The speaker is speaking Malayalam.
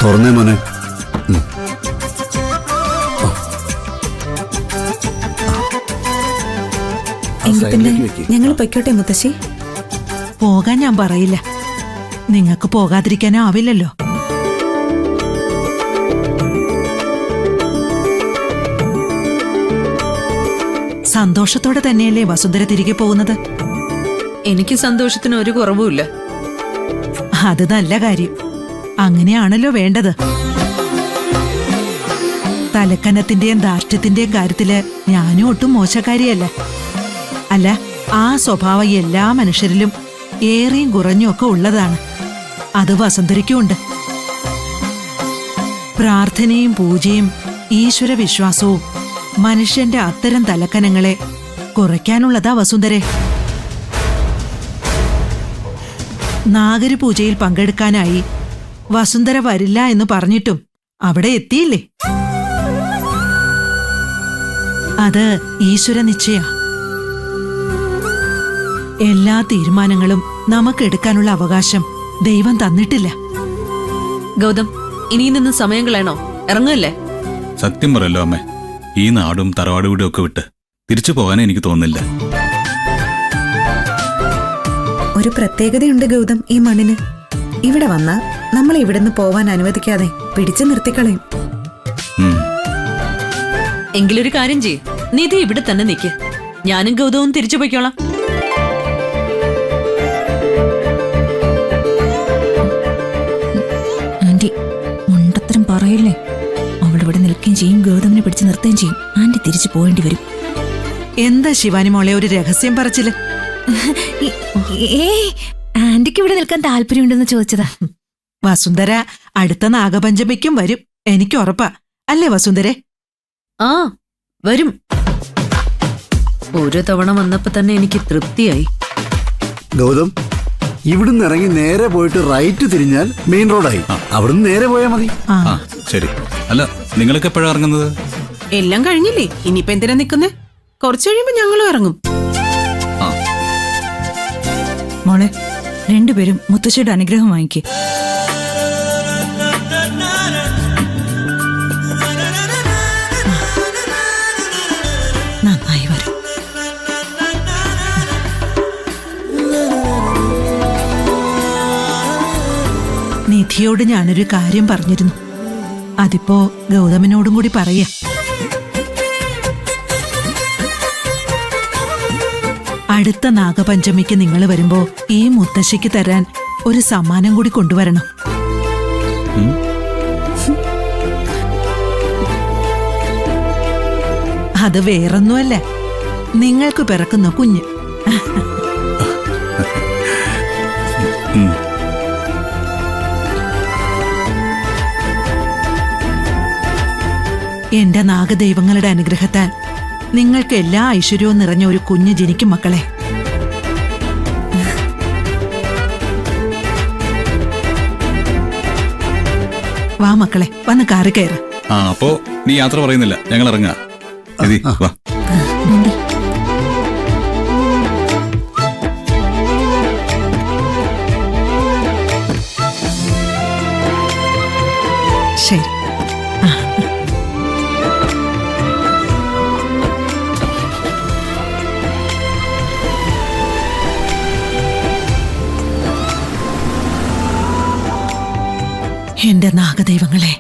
തുറന്നേ മോനെ. പിന്നെ ഞങ്ങൾ പൊയ്ക്കോട്ടെ മുത്തശ്ശി? പോകാൻ ഞാൻ പറയില്ല. നിങ്ങൾക്ക് പോകാതിരിക്കാനാവില്ലല്ലോ. സന്തോഷത്തോടെ തന്നെയല്ലേ വസുന്ധര തിരികെ പോകുന്നത്? എനിക്ക് സന്തോഷത്തിന് ഒരു കുറവുമില്ല. അത് നല്ല കാര്യം. അങ്ങനെയാണല്ലോ വേണ്ടത്. തലക്കനത്തിന്റെയും ധാർഷ്ട്യത്തിന്റെയും കാര്യത്തില് ഞാനും ഒട്ടും മോശക്കാരിയല്ല. അല്ല, ആ സ്വഭാവം എല്ലാ മനുഷ്യരിലും ഏറെയും കുറഞ്ഞും ഒക്കെ ഉള്ളതാണ്. അത് വസുന്ധരയ്ക്കുമുണ്ട്. പ്രാർത്ഥനയും പൂജയും ഈശ്വര വിശ്വാസവും മനുഷ്യന്റെ അത്തരം തലക്കനങ്ങളെ കുറയ്ക്കാനുള്ളതാ വസുന്ധരെ. നാഗര് പൂജയിൽ പങ്കെടുക്കാനായി വസുന്ധര വരില്ല എന്ന് പറഞ്ഞിട്ടും അവിടെ എത്തിയില്ലേ? അത് ഈശ്വര നിശ്ചയ. എല്ലാ തീരുമാനങ്ങളും നമുക്കെടുക്കാനുള്ള അവകാശം ദൈവം തന്നിട്ടില്ല. ഗൗതം, ഇനിയും നിന്ന് സമയം കളയണോ? ഇറങ്ങുമല്ലേ? സത്യം പറയല്ലോ അമ്മേ, ഈ നാടും തറവാട് വീടും ഒക്കെ വിട്ട് തിരിച്ചു പോകാനേ എനിക്ക് തോന്നുന്നില്ല. ഒരു പ്രത്യേകതയുണ്ട് ഗൗതം ഈ മണ്ണിന്. ഇവിടെ വന്നാ നമ്മളെ ഇവിടുന്ന് പോവാൻ അനുവദിക്കാതെ പിടിച്ചു നിർത്തിക്കളയും. എങ്കിലൊരു കാര്യം ചെയ്യ്, നിധി ഇവിടെ തന്നെ നിക്ക്. ഞാനും ഗൗതവും തിരിച്ചു പോയിക്കോളാം. ആന്റി മുണ്ടത്തരം പറയില്ലേ? അവളിവിടെ നിൽക്കുകയും ചെയ്യും, ഗൗതമിനെ പിടിച്ചു നിർത്തുകയും ചെയ്യും. ആന്റി തിരിച്ചു പോകേണ്ടി വരും. എന്താ ശിവാനി മോളെ ഒരു രഹസ്യം പറച്ചില്? ആന്റിക്ക് ഇവിടെ നിൽക്കാൻ താല്പര്യമുണ്ടെന്ന് ചോദിച്ചതാ. വസുന്ധര അടുത്ത നാഗപഞ്ചമിക്കും വരും, എനിക്ക് ഉറപ്പാ. അല്ലേ വസുന്ധരെ? ആ, വരും. ഒരു തവണ വന്നപ്പോ തന്നെ എനിക്ക് തൃപ്തിയായി. ഗൗതം, ഇവിടുന്ന് ഇറങ്ങി നേരെ പോയിട്ട് റൈറ്റ് തിരിഞ്ഞാൽ മെയിൻ റോഡായി. അവിടുന്ന് നേരെ പോയാൽ മതി. ആ ശരി. അല്ല, നിങ്ങളൊക്കെ എപ്പോഴാണ് ഇറങ്ങുന്നത്? എല്ലാം കഴിഞ്ഞില്ലേ? ഇനിയിപ്പോ എന്തിനാ നിക്കുന്നേ? കുറച്ചു കഴിയുമ്പോ ഞങ്ങളും ഇറങ്ങും. മോളെ, രണ്ടുപേരും മുത്തശ്ശിയുടെ അനുഗ്രഹം വാങ്ങിക്കേ. നന്നായി വരും. നിധിയോട് ഞാനൊരു കാര്യം പറഞ്ഞിരുന്നു. അതിപ്പോ ഗൗതമിനോടും കൂടി പറയാ. അടുത്ത നാഗപഞ്ചമിക്ക് നിങ്ങൾ വരുമ്പോ ഈ മുത്തശ്ശിക്ക് തരാൻ ഒരു സമ്മാനം കൂടി കൊണ്ടുവരണം. അത് വേറൊന്നുമല്ല, നിങ്ങൾക്ക് പിറക്കുന്ന കുഞ്ഞ്. എന്റെ നാഗദൈവങ്ങളുടെ അനുഗ്രഹത്താൽ നിങ്ങൾക്ക് എല്ലാ ഐശ്വര്യവും നിറഞ്ഞ ഒരു കുഞ്ഞ് ജനിക്കും മക്കളെ. വാ മക്കളെ, വന്ന് കാറി കയറ്. അപ്പോ നീ യാത്ര പറയുന്നില്ല, ഞങ്ങൾ ഇറങ്ങാ. വാ. ശരി. എന്റെ നാഗദൈവങ്ങളെ,